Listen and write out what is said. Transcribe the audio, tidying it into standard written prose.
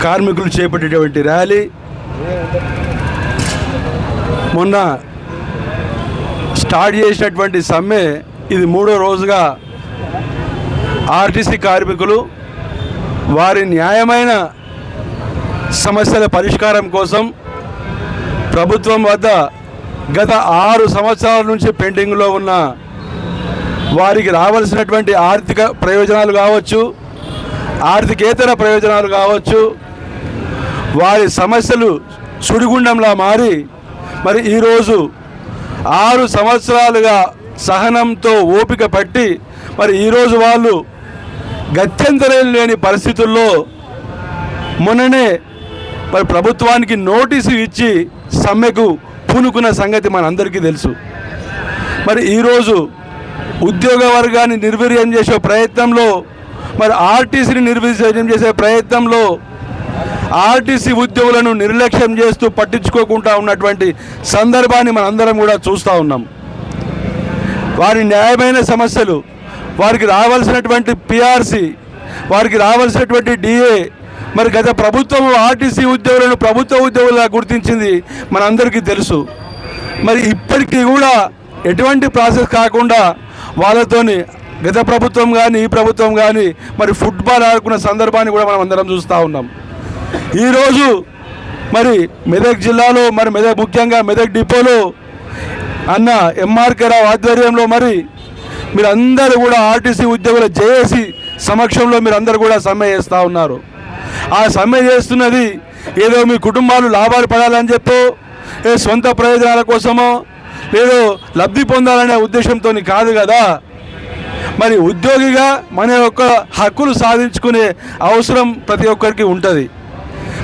కార్మికులు చేపట్టేటువంటి ర్యాలీ మొన్న స్టార్ట్ చేసినటువంటి సమ్మె ఇది 3వ రోజుగా ఆర్టీసీ కార్మికులు వారి న్యాయమైన సమస్యల పరిష్కారం కోసం ప్రభుత్వం వద్ద గత 6 సంవత్సరాల నుంచి పెండింగ్లో ఉన్న వారికి రావాల్సినటువంటి ఆర్థిక ప్రయోజనాలు కావచ్చు, ఆర్థికేతర ప్రయోజనాలు కావచ్చు, వారి సమస్యలు సుడిగుండంలా మారి మరి ఈరోజు 6 సంవత్సరాలుగా సహనంతో ఓపిక పట్టి మరి ఈరోజు వాళ్ళు గత్యంతరం లేని పరిస్థితుల్లో మొన్ననే మరి ప్రభుత్వానికి నోటీసు ఇచ్చి సమ్మెకు పూనుకున్న సంగతి మనందరికీ తెలుసు. మరి ఈరోజు ఉద్యోగ వర్గాన్ని నిర్వీర్యం చేసే ప్రయత్నంలో మరి ఆర్టీసీని నిర్వీర్యం చేసే ప్రయత్నంలో ఆర్టీసీ ఉద్యోగులను నిర్లక్ష్యం చేస్తూ పట్టించుకోకుండా ఉన్నటువంటి సందర్భాన్ని మనందరం కూడా చూస్తూ ఉన్నాం. వారి న్యాయమైన సమస్యలు, వారికి రావాల్సినటువంటి పిఆర్సీ, వారికి రావాల్సినటువంటి డిఏ మరి గత ప్రభుత్వం ఆర్టీసీ ఉద్యోగులను ప్రభుత్వ ఉద్యోగులుగా గుర్తించింది మనందరికీ తెలుసు. మరి ఇప్పటికీ కూడా ఎటువంటి ప్రాసెస్ కాకుండా వాళ్ళతోని గత ప్రభుత్వం కానీ ఈ ప్రభుత్వం కానీ మరి ఫుట్బాల్ ఆడుకున్న సందర్భాన్ని కూడా మనం అందరం చూస్తూ ఉన్నాం. ఈరోజు మరి మెదక్ జిల్లాలో మరి ముఖ్యంగా మెదక్ డిపోలో అన్న ఎంఆర్కే రావు ఆధ్వర్యంలో మరి మీరందరూ కూడా ఆర్టీసీ ఉద్యోగుల జేఏసీ సమక్షంలో మీరందరూ కూడా సమ్మె చేస్తూ ఉన్నారు. ఆ సమ్మె చేస్తున్నది ఏదో మీ కుటుంబాలు లాభాలు పడాలని చెప్పో, సొంత ప్రయోజనాల కోసమో, లేదో లబ్ధి పొందాలనే ఉద్దేశంతో కాదు కదా. మరి ఉద్యోగిగా మన యొక్క హక్కులు సాధించుకునే అవసరం ప్రతి ఒక్కరికి ఉంటుంది.